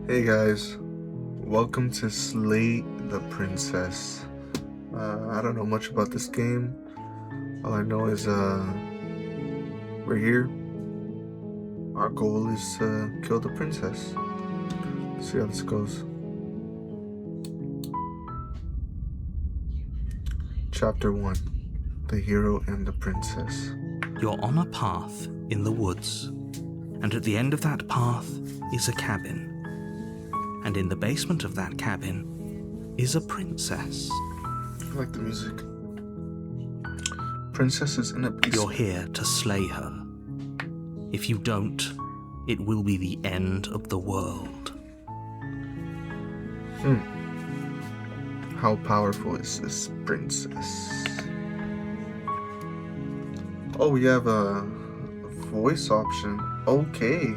Hey guys, welcome to Slay the Princess. I don't know much about this game. All I know is we're here. Our goal is to kill the princess. Let's see how this goes. Chapter 1: The Hero and the Princess. You're on a path in the woods, and at the end of that path is a cabin. And in the basement of that cabin is a princess. I like the music. Princess is in a basement. You're here to slay her. If you don't, it will be the end of the world. How powerful is this princess? Oh, we have a voice option. Okay.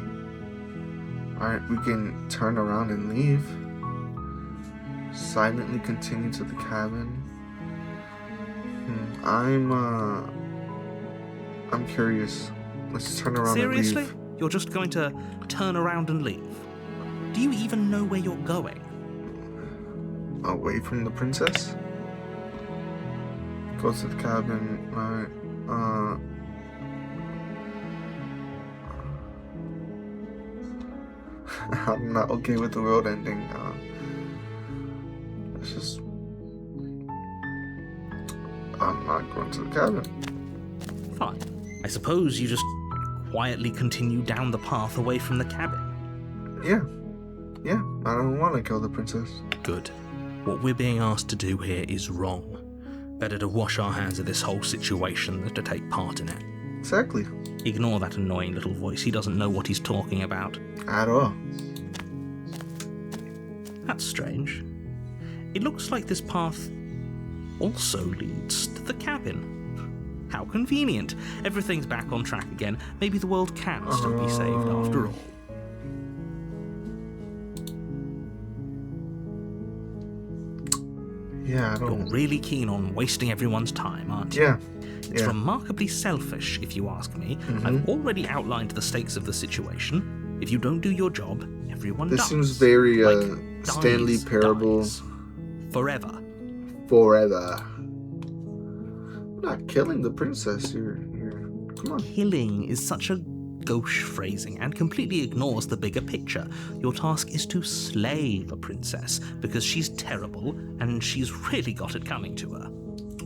Alright, we can turn around and leave. Silently continue to the cabin. I'm curious. Let's turn around Seriously? and leave. You're just going to turn around and leave? Do you even know where you're going? Away from the princess? Go to the cabin. Alright. I'm not okay with the world ending. It's just... I'm not going to the cabin. Fine. I suppose you just quietly continue down the path away from the cabin. Yeah, I don't want to kill the princess. Good. What we're being asked to do here is wrong. Better to wash our hands of this whole situation than to take part in it. Exactly. Ignore that annoying little voice. He doesn't know what he's talking about. At all. That's strange. It looks like this path also leads to the cabin. How convenient. Everything's back on track again. Maybe the world can still be saved after all. Yeah, I don't... You're really keen on wasting everyone's time, aren't you? Yeah. It's remarkably selfish, if you ask me. I've already outlined the stakes of the situation. If you don't do your job, everyone dies. This seems very Like, Stanley dies. Parable. Forever. Forever. You're not killing the princess. You're. Come on. Killing is such a gauche phrasing and completely ignores the bigger picture. Your task is to slay the princess because she's terrible and she's really got it coming to her.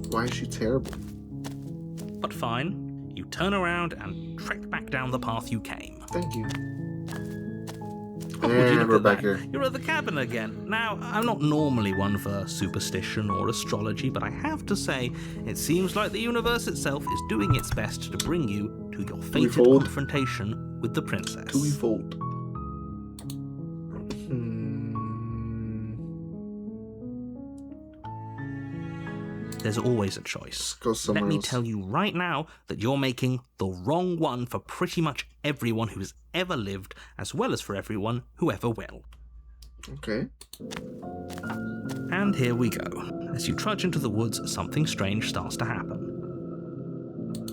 Why is she terrible? But fine, you turn around and trek back down the path you came. Thank you. Oh, would you And look we're at back that? here. You're at the cabin again. Now, I'm not normally one for superstition or astrology, but I have to say, it seems like the universe itself is doing its best to bring you to your fated fold? confrontation with the princess. Do we fold? There's always a choice. Go somewhere Let me else. tell you right now that you're making the wrong one for pretty much everyone who's ever lived, as well as for everyone who ever will. Okay. And here we go. As you trudge into the woods, something strange starts to happen.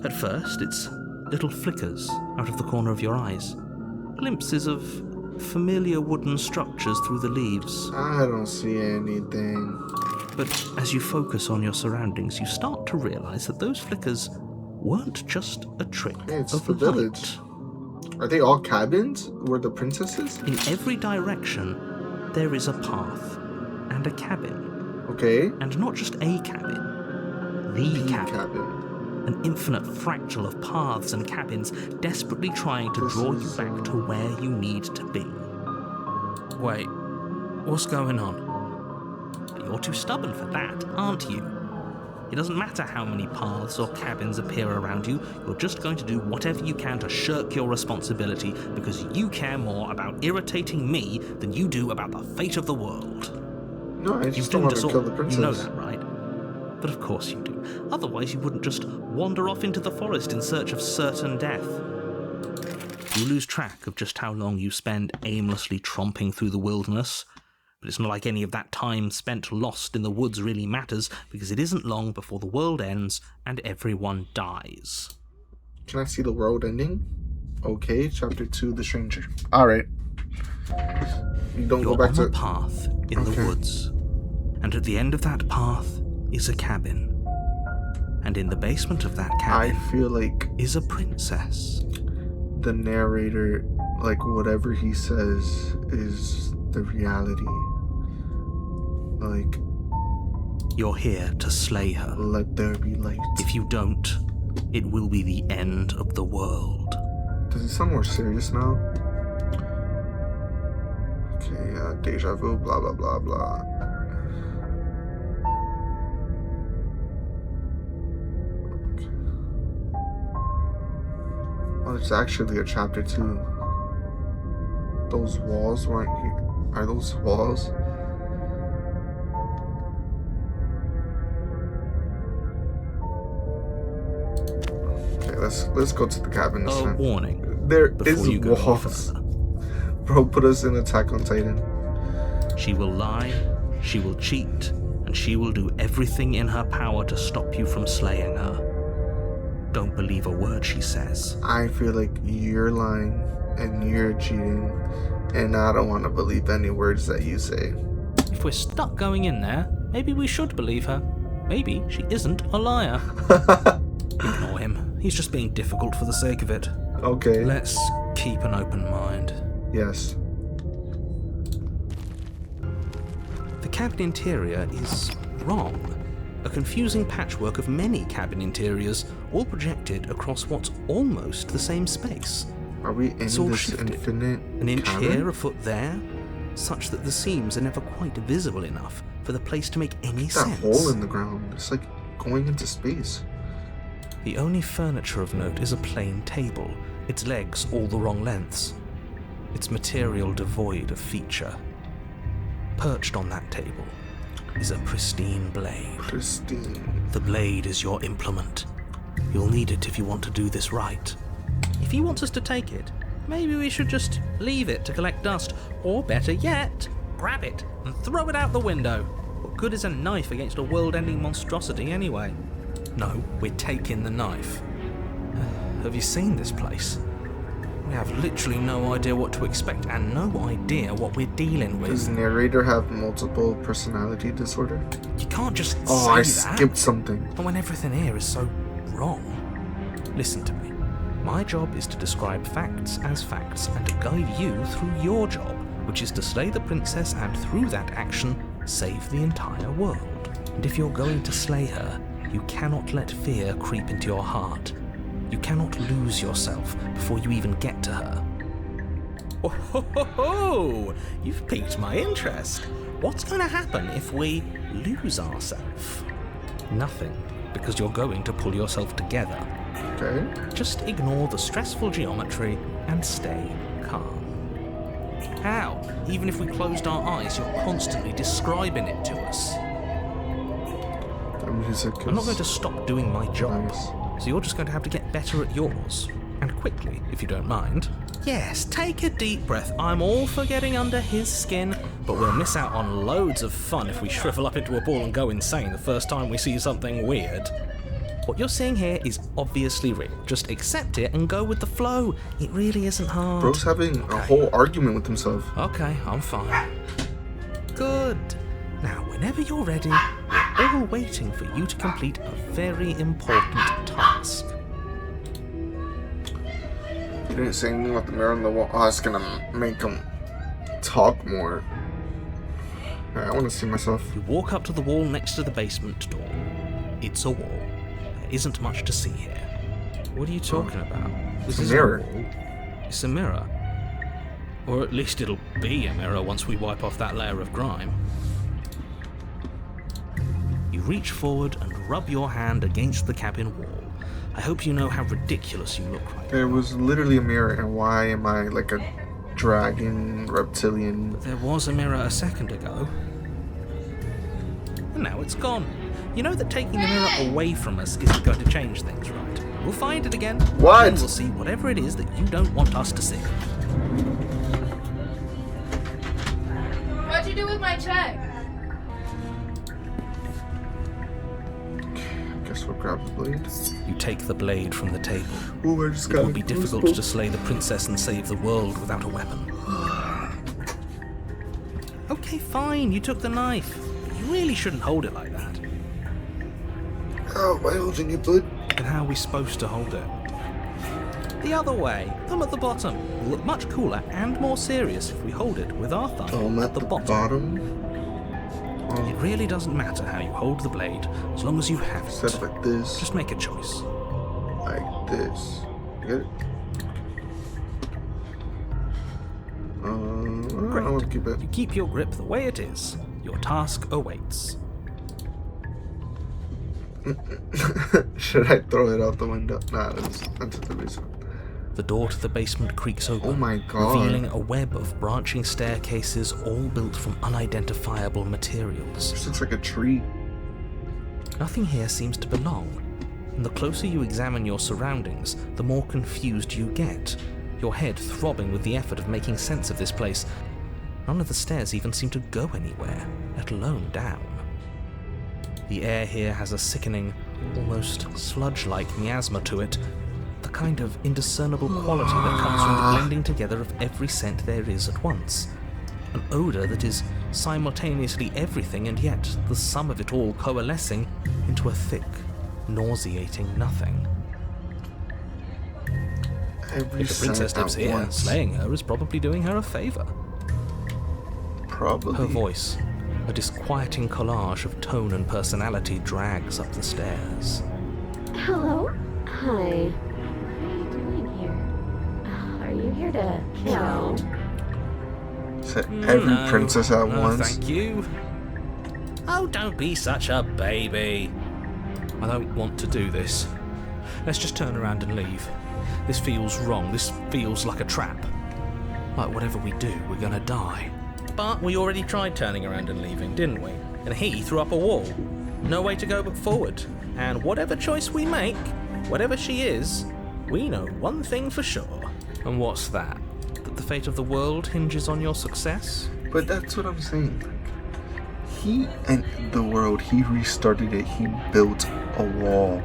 At first, it's little flickers out of the corner of your eyes. Glimpses of familiar wooden structures through the leaves. I don't see anything. But as you focus on your surroundings, you start to realize that those flickers weren't just a trick Hey, it's of the light. village. Are they all cabins where the princess is? In every direction, there is a path and a cabin. Okay. And not just a cabin, the cabin. An infinite fractal of paths and cabins desperately trying to draw you back to where you need to be. Wait, what's going on? You're too stubborn for that, aren't you? It doesn't matter how many paths or cabins appear around you, you're just going to do whatever you can to shirk your responsibility because you care more about irritating me than you do about the fate of the world. No, I You've just don't doomed want us to all. kill the princess. You know that, right? But of course you do. Otherwise you wouldn't just wander off into the forest in search of certain death. You lose track of just how long you spend aimlessly tromping through the wilderness. But it's not like any of that time spent lost in the woods really matters, because it isn't long before the world ends and everyone dies. Can I see the world ending? Okay, chapter 2, The Stranger. Alright. You don't You're go back on to a path in the woods, and at the end of that path is a cabin. And in the basement of that cabin, I feel like is a princess. the narrator, like whatever he says, is the reality. Like, You're here to slay her. let there be light. If you don't, it will be the end of the world. Does it sound more serious now? Okay, deja vu, blah blah blah blah. Okay. Oh, it's actually a chapter 2. Those walls weren't here. Are those walls? Okay, let's go to the cabin this time. Warning. There Before is you go any walls. further. Bro, put us in Attack on Titan. She will lie, she will cheat, and she will do everything in her power to stop you from slaying her. Don't believe a word she says. I feel like you're lying and you're cheating, and I don't want to believe any words that you say. If we're stuck going in there, maybe we should believe her. Maybe she isn't a liar. Ignore him. He's just being difficult for the sake of it. Okay. Let's keep an open mind. Yes. The cabin interior is wrong. A confusing patchwork of many cabin interiors, all projected across what's almost the same space. Are we in It's all this shifted. infinite An inch cabin? here, a foot there, such that the seams are never quite visible enough for the place to make any That sense. hole in the ground. It's like going into space. The only furniture of note is a plain table, its legs all the wrong lengths, its material devoid of feature. Perched on that table is a pristine blade. Pristine. The blade is your implement. You'll need it if you want to do this right. If he wants us to take it, maybe we should just leave it to collect dust, or better yet, grab it and throw it out the window. What good is a knife against a world-ending monstrosity anyway? No, we're taking the knife. Have you seen this place? We have literally no idea what to expect and no idea what we're dealing with. Does narrator have multiple personality disorder? You can't just Oh, say I that. skipped something. And when everything here is so wrong. Listen to me. My job is to describe facts as facts and to guide you through your job, which is to slay the princess and through that action, save the entire world. And if you're going to slay her, you cannot let fear creep into your heart. You cannot lose yourself before you even get to her. Oh, ho, ho, ho. You've piqued my interest. What's going to happen if we lose ourselves? Nothing, because you're going to pull yourself together. Okay. Just ignore the stressful geometry and stay calm. How? Even if we closed our eyes, you're constantly describing it to us. The music is I'm not going to stop doing my job, nice. so you're just going to have to get better at yours. And quickly, if you don't mind. Yes, take a deep breath. I'm all for getting under his skin, but we'll miss out on loads of fun if we shrivel up into a ball and go insane the first time we see something weird. What you're seeing here is obviously real. Just accept it and go with the flow. It really isn't hard. Bro's having a whole argument with himself. Okay, I'm fine. Good. Now, whenever you're ready, we're all waiting for you to complete a very important task. He didn't say anything about the mirror on the wall. Oh, it's gonna make him talk more. Alright, I want to see myself. You walk up to the wall next to the basement door. It's a wall. There isn't much to see here. What are you talking about? This a isn't mirror. wall. It's a mirror. Or at least it'll be a mirror once we wipe off that layer of grime. You reach forward and rub your hand against the cabin wall. I hope you know how ridiculous you look right There was literally a mirror, and why am I like a dragon reptilian? There was a mirror a second ago. And now it's gone. You know that taking the mirror away from us isn't going to change things, right? We'll find it again. What? And we'll see whatever it is that you don't want us to see. What'd you do with my check? Guess we'll grab the blade. You take the blade from the table. Ooh, I just It got would be difficult to slay the princess and save the world without a weapon. Okay, fine, you took the knife. But you really shouldn't hold it like that. Oh, why holding you, bud? And how are we supposed to hold it? The other way, thumb at the bottom. Will look much cooler and more serious if we hold it with our thumb At the bottom? It really doesn't matter how you hold the blade, as long as you have it. Set like this. Just make a choice. Like this. You get it? Great. I want to keep it. You keep your grip the way it is. Your task awaits. Should I throw it out the window? Nah, that's the reason. The door to the basement creaks open, Oh my god. revealing a web of branching staircases all built from unidentifiable materials. This looks like a tree. Nothing here seems to belong, and the closer you examine your surroundings, the more confused you get, your head throbbing with the effort of making sense of this place. None of the stairs even seem to go anywhere, let alone down. The air here has a sickening, almost sludge-like miasma to it, the kind of indiscernible quality that comes from the blending together of every scent there is at once. An odour that is simultaneously everything and yet the sum of it all coalescing into a thick, nauseating nothing. Every If the princess lives here, once. slaying her is probably doing her a favour. Probably. Her voice, a disquieting collage of tone and personality, drags up the stairs. Hello? Hi. What are you doing here? Are you here to kill? Is that every princess at no, once? Thank you. Oh, don't be such a baby. I don't want to do this. Let's just turn around and leave. This feels wrong. This feels like a trap. Like whatever we do, we're gonna die. But we already tried turning around and leaving, didn't we? And he threw up a wall. No way to go but forward. And whatever choice we make, whatever she is, we know one thing for sure. And what's that? That the fate of the world hinges on your success? But that's what I'm saying. He and the world, he restarted it. He built a wall.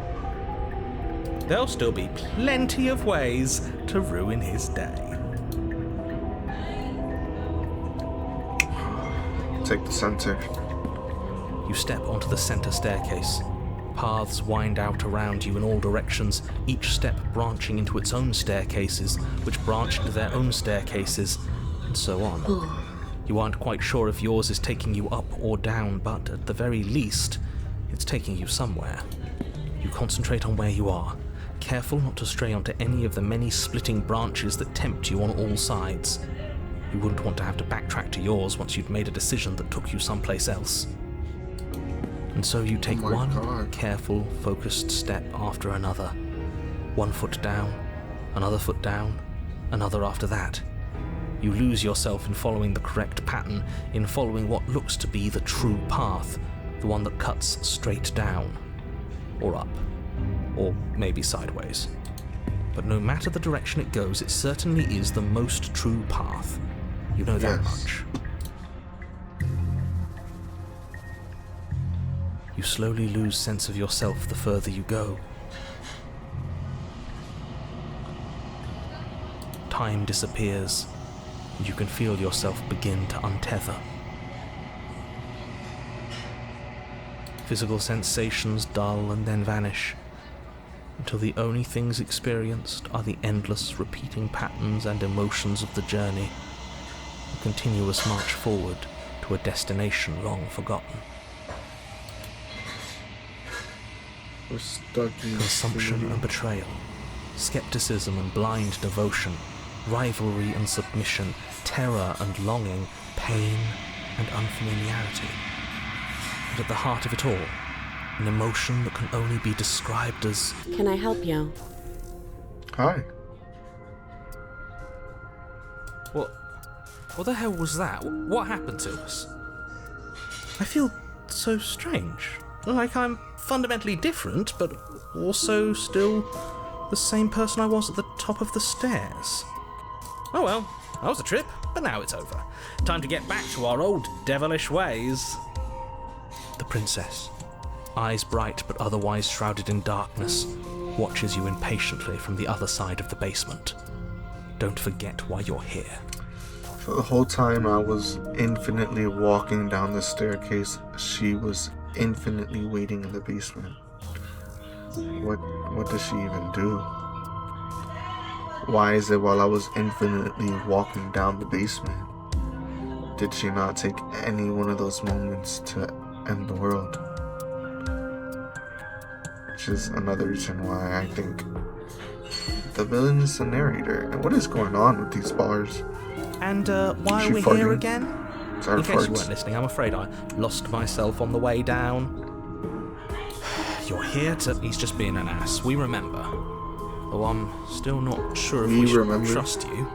There'll still be plenty of ways to ruin his day. Take the center. You step onto the center staircase. Paths wind out around you in all directions, each step branching into its own staircases, which branch into their own staircases, and so on. You aren't quite sure if yours is taking you up or down, but at the very least, it's taking you somewhere. You concentrate on where you are, careful not to stray onto any of the many splitting branches that tempt you on all sides. You wouldn't want to have to backtrack to yours once you'd made a decision that took you someplace else. And so you take one careful, focused step after another. 1 foot down, another foot down, another after that. You lose yourself in following the correct pattern, in following what looks to be the true path, the one that cuts straight down, or up, or maybe sideways. But no matter the direction it goes, it certainly is the most true path. You know that much. You slowly lose sense of yourself the further you go. Time disappears, and you can feel yourself begin to untether. Physical sensations dull and then vanish, until the only things experienced are the endless repeating patterns and emotions of the journey, a continuous march forward to a destination long forgotten. We're stuck in Consumption and betrayal, skepticism and blind devotion, rivalry and submission, terror and longing, pain and unfamiliarity. And at the heart of it all, an emotion that can only be described as... Can I help you? Hi. What the hell was that? What happened to us? I feel so strange. Like I'm fundamentally different, but also still the same person I was at the top of the stairs. Oh well, that was a trip, but now it's over. Time to get back to our old devilish ways. The princess, eyes bright but otherwise shrouded in darkness, watches you impatiently from the other side of the basement. Don't forget why you're here. So the whole time I was infinitely walking down the staircase, she was infinitely waiting in the basement. What does she even do? Why is it while I was infinitely walking down the basement, did she not take any one of those moments to end the world? Which is another reason why I think the villain is the narrator. And what is going on with these bars? And why are we farting? here again? Sorry, In case you farts. weren't listening, I'm afraid I lost myself on the way down. You're here to... He's just being an ass. We remember. Though I'm still not sure if we should remember? trust you.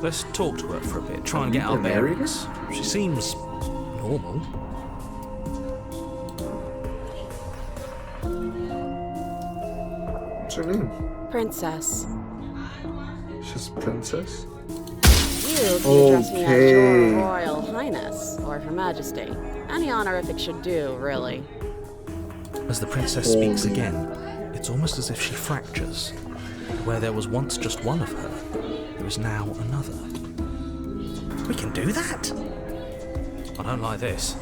Let's talk to her for a bit. Try and Are get you our the narrator? bearings. She seems normal. What's her name? Princess. She's Princess? You can address me as Okay. Your Royal Highness, or Her Majesty. Any honorific should do, really. As the princess speaks Holy. again, it's almost as if she fractures. Where there was once just one of her, there is now another. We can do that? I don't like this.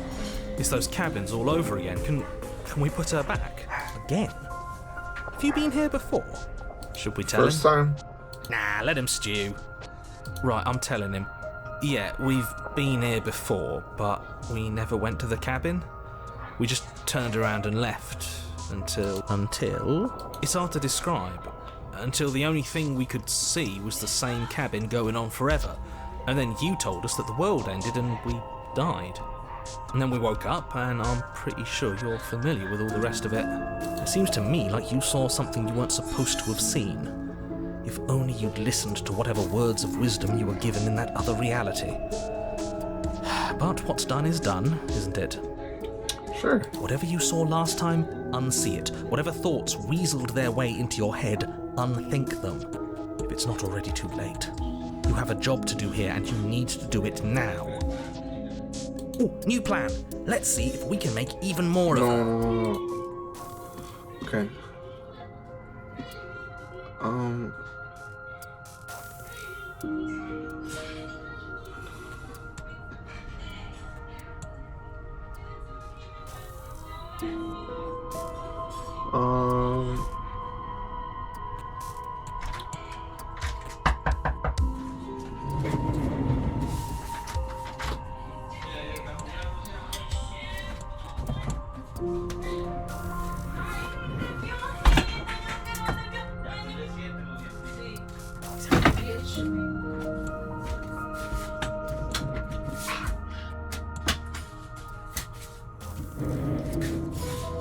It's those cabins all over again. Can we put her back? Again? Have you been here before? Should we tell First him? time? Nah, let him stew. Right, I'm telling him. Yeah, we've been here before, but we never went to the cabin. We just turned around and left until... It's hard to describe. Until the only thing we could see was the same cabin going on forever. And then you told us that the world ended and we died. And then we woke up, and I'm pretty sure you're familiar with all the rest of it. It seems to me like you saw something you weren't supposed to have seen. If only you'd listened to whatever words of wisdom you were given in that other reality. But what's done is done, isn't it? Sure. Whatever you saw last time, unsee it. Whatever thoughts weaseled their way into your head, unthink them. If it's not already too late. You have a job to do here, and you need to do it now. Ooh, new plan. Let's see if we can make even more of her. No. Okay.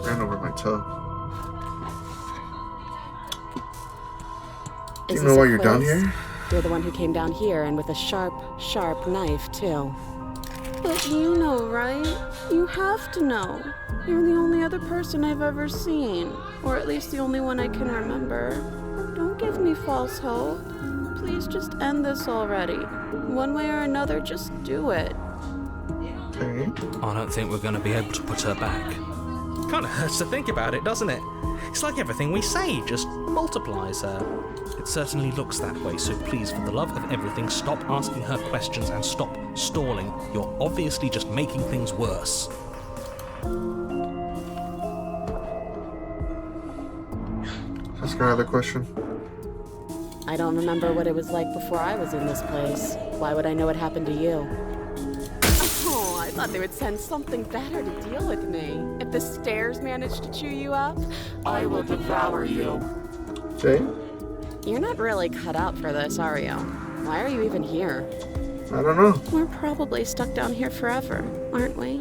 Ran over my toe. Do Is you know this why a you're down quiz? here? You're the one who came down here, and with a sharp, sharp knife, too. But you know, right? You have to know. You're the only other person I've ever seen. Or at least the only one I can remember. Don't give me false hope. Please just end this already. One way or another, just do it. Okay. I don't think we're going to be able to put her back. Kind of hurts to think about it, doesn't it? It's like everything we say just multiplies her. It certainly looks that way, so please, for the love of everything, stop asking her questions and stop stalling. You're obviously just making things worse. Ask her another question. I don't remember what it was like before I was in this place. Why would I know what happened to you? Oh, I thought they would send something better to deal with me. If the stairs manage to chew you up, I will devour you. Jay? You're not really cut out for this, are you? Why are you even here? I don't know. We're probably stuck down here forever, aren't we?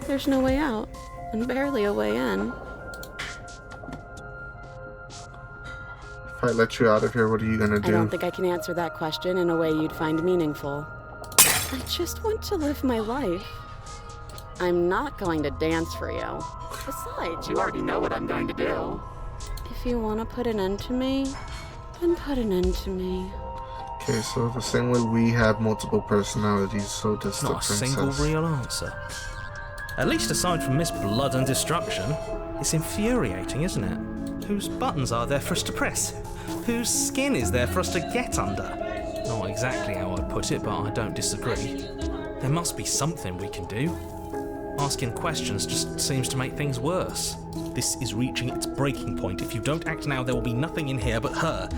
There's no way out, and barely a way in. If I let you out of here, what are you gonna I do? don't think I can answer that question in a way you'd find meaningful. I just want to live my life. I'm not going to dance for you. Besides, you already know what I'm going to do. If you want to put an end to me, then put an end to me. Okay, so the same way we have multiple personalities, so does the Not a princess. single real answer. At least aside from Miss Blood and Destruction, it's infuriating, isn't it? Whose buttons are there for us to press? Whose skin is there for us to get under? Not exactly how I'd put it, but I don't disagree. There must be something we can do. Asking questions just seems to make things worse. This is reaching its breaking point. If you don't act now, there will be nothing in here but her.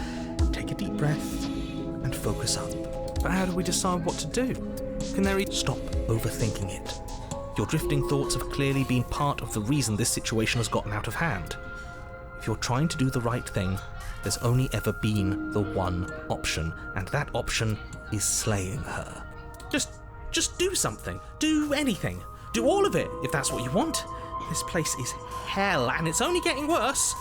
Take a deep breath and focus up. But how do we decide what to do? Can there stop overthinking it? Your drifting thoughts have clearly been part of the reason this situation has gotten out of hand. If you're trying to do the right thing, there's only ever been the one option, and that option is slaying her. Just do something. Do anything. Do all of it, if that's what you want. This place is hell, and it's only getting worse.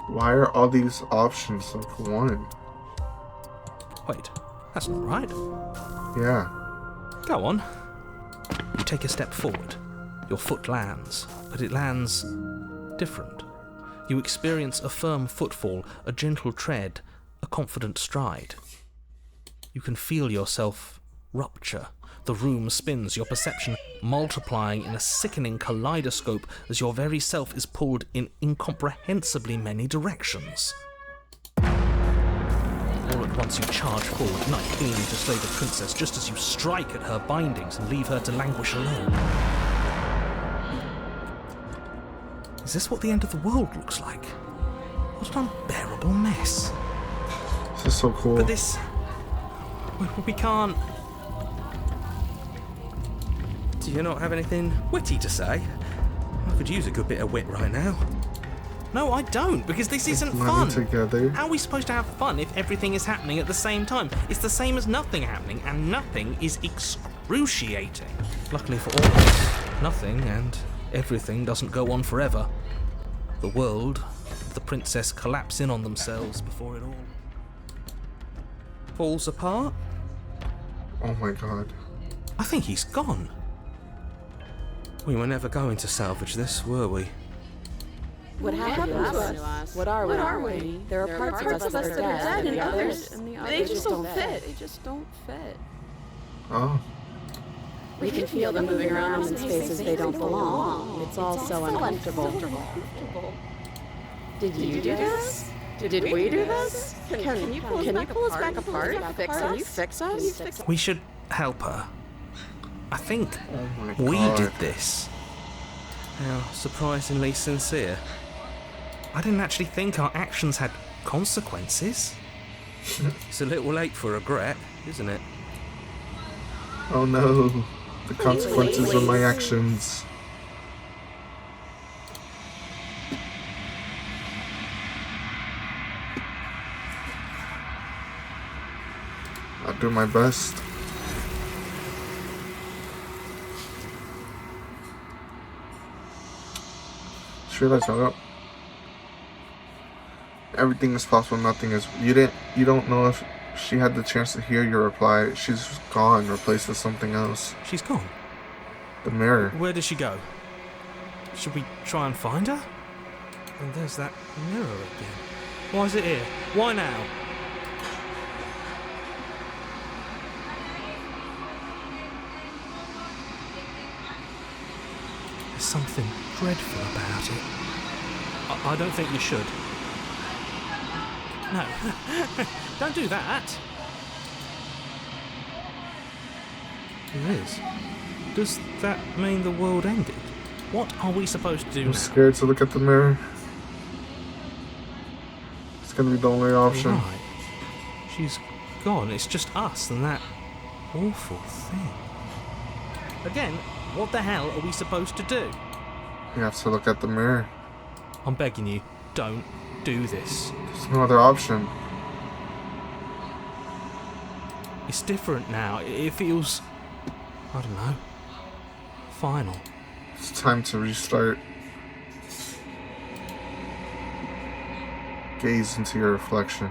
Why are all these options like one? Wait, that's not right. Yeah. Go on. You take a step forward. Your foot lands, but it lands different. You experience a firm footfall, a gentle tread, a confident stride. You can feel yourself rupture. The room spins, your perception multiplying in a sickening kaleidoscope as your very self is pulled in incomprehensibly many directions. All at once you charge forward, knife gleaming to slay the princess just as you strike at her bindings and leave her to languish alone. Is this what the end of the world looks like? What an unbearable mess. This is so cool. But this... We can't... Do you not have anything witty to say? I could use a good bit of wit right now. No, I don't, because this isn't fun. Together. How are we supposed to have fun if everything is happening at the same time? It's the same as nothing happening, and nothing is excruciating. Luckily for all of us, nothing and everything doesn't go on forever. The world, the princess collapse in on themselves before it all falls apart. Oh my god. I think he's gone. We were never going to salvage this, were we? What happened to us? What are we? There are parts of us that are dead, and others, they just don't fit. They just don't fit. Oh. We can feel them moving around in spaces they don't belong. It's all so uncomfortable. Did you do this? Did we do this? Can you pull us back apart? Can you fix us? We should help her. I think Oh my we god. did this. How surprisingly sincere. I didn't actually think our actions had consequences. It's a little late for regret, isn't it? Oh no. The consequences of my actions. I'll do my best. Just realized everything is possible, nothing is. You don't know if she had the chance to hear your reply. She's gone, replaced with something else. She's gone. The mirror. Where did she go? Should we try and find her? And there's that mirror again. Why is it here? Why now? There's something dreadful about it. I don't think you should. No. Don't do that. It is. Does that mean the world ended? What are we supposed to do I'm now? scared to look at the mirror. It's gonna be the only option. Right. She's gone. It's just us and that awful thing. Again, what the hell are we supposed to do? You have to look at the mirror. I'm begging you, don't do this. There's no other option. It's different now. It feels, I don't know, final. It's time to restart. Gaze into your reflection.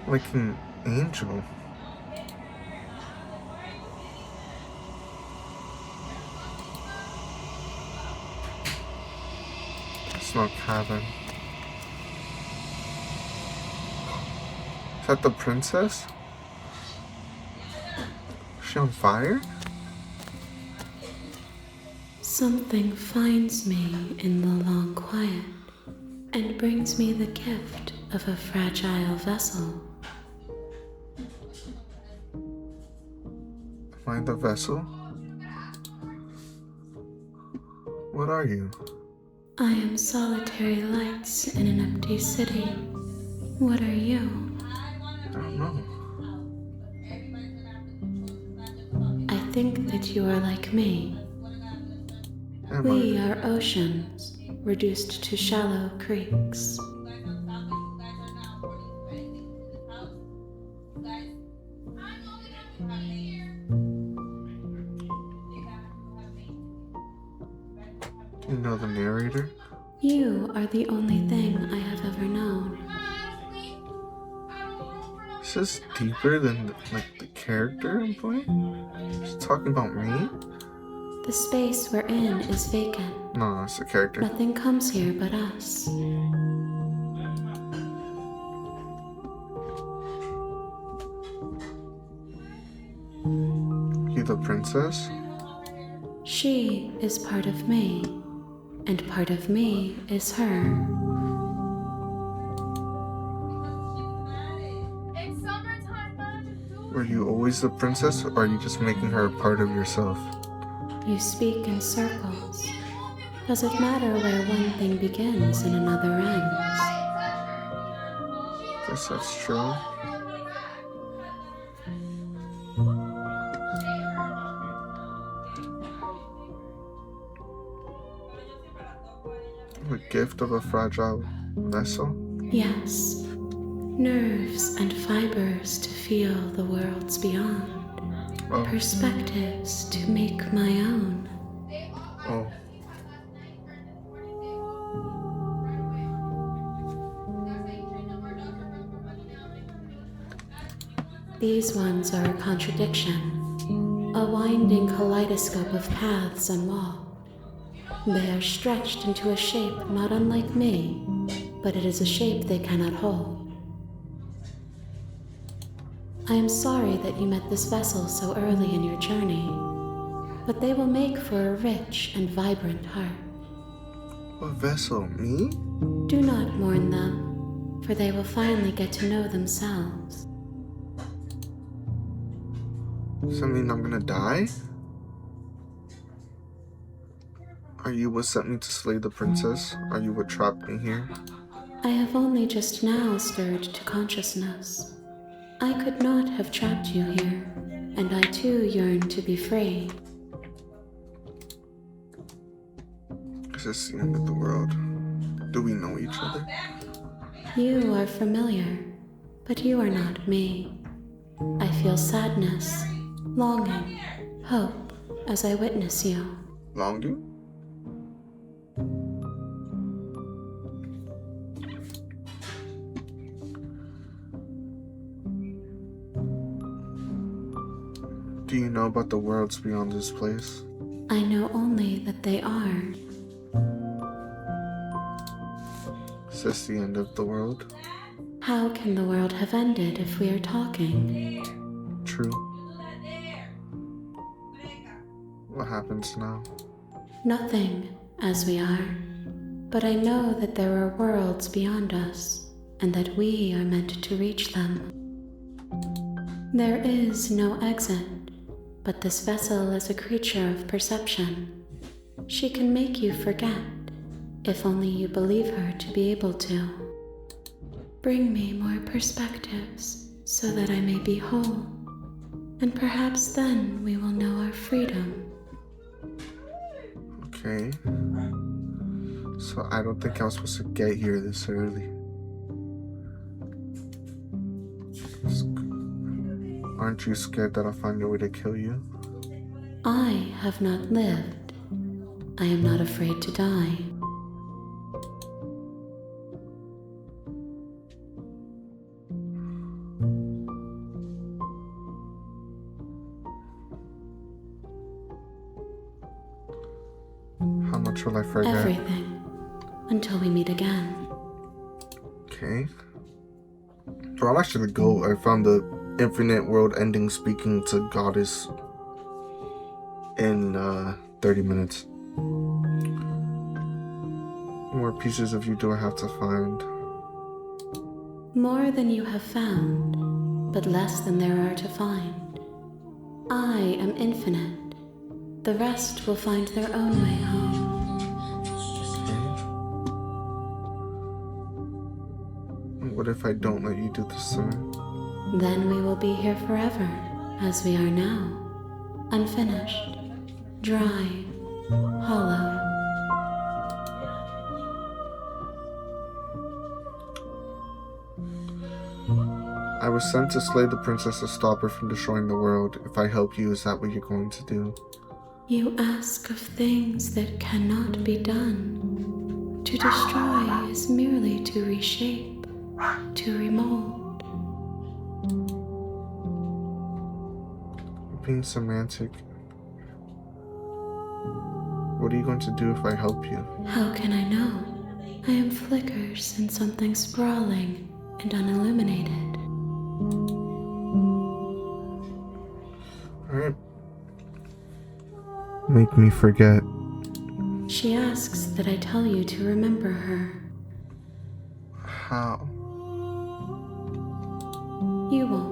Like an angel. It's not cabin. Is that the princess? she on fire? Something finds me in the long quiet and brings me the gift of a fragile vessel. Am I the vessel? What are you? I am solitary lights in an empty city. What are you? I don't know. I think that you are like me. Am We I? are oceans, reduced to shallow creeks. You know the narrator? You are the only thing I have ever known. Is this deeper than like the character I'm playing? She's talking about me? The space we're in is vacant. No, it's the character. Nothing comes here but us. You the princess? She is part of me, and part of me is her. Were you always the princess, or are you just making her a part of yourself? You speak in circles. Does it matter where one thing begins and another ends? Guess that's true. The gift of a fragile vessel? Yes. Nerves and fibers to feel the worlds beyond. Oh. Perspectives to make my own. Oh. These ones are a contradiction, a winding kaleidoscope of paths unwalked. They are stretched into a shape not unlike me, but it is a shape they cannot hold. I am sorry that you met this vessel so early in your journey, but they will make for a rich and vibrant heart. What vessel? Me? Do not mourn them, for they will finally get to know themselves. Does that mean I'm gonna die? Are you what sent me to slay the princess? Are you what trapped me here? I have only just now stirred to consciousness. I could not have trapped you here, and I too yearn to be free. Is this the end of the world? Do we know each other? You are familiar, but you are not me. I feel sadness, longing, hope as I witness you. Longing? Do you know about the worlds beyond this place? I know only that they are. Is this the end of the world? How can the world have ended if we are talking? True. What happens now? Nothing, as we are. But I know that there are worlds beyond us, and that we are meant to reach them. There is no exit, but this vessel is a creature of perception. She can make you forget, if only you believe her to be able to. Bring me more perspectives, so that I may be whole, and perhaps then we will know our freedom. Okay. So I don't think I was supposed to get here this early. Aren't you scared that I'll find a way to kill you? I have not lived. I am not afraid to die. How much will I forget? Everything. Until we meet again. Okay. Bro, I'm actually go. I found the infinite world ending speaking to Goddess in 30 minutes. How more pieces of you do I have to find? More than you have found, but less than there are to find. I am infinite. The rest will find their own way home. What if I don't let you do this to me? Then we will be here forever, as we are now. Unfinished, dry, hollow. I was sent to slay the princess to stop her from destroying the world. If I help you, is that what you're going to do? You ask of things that cannot be done. To destroy is merely to reshape, to remold. You're being semantic. What are you going to do if I help you? How can I know? I am flickers in something sprawling and unilluminated. Alright. Make me forget. She asks that I tell you to remember her. How? You won't.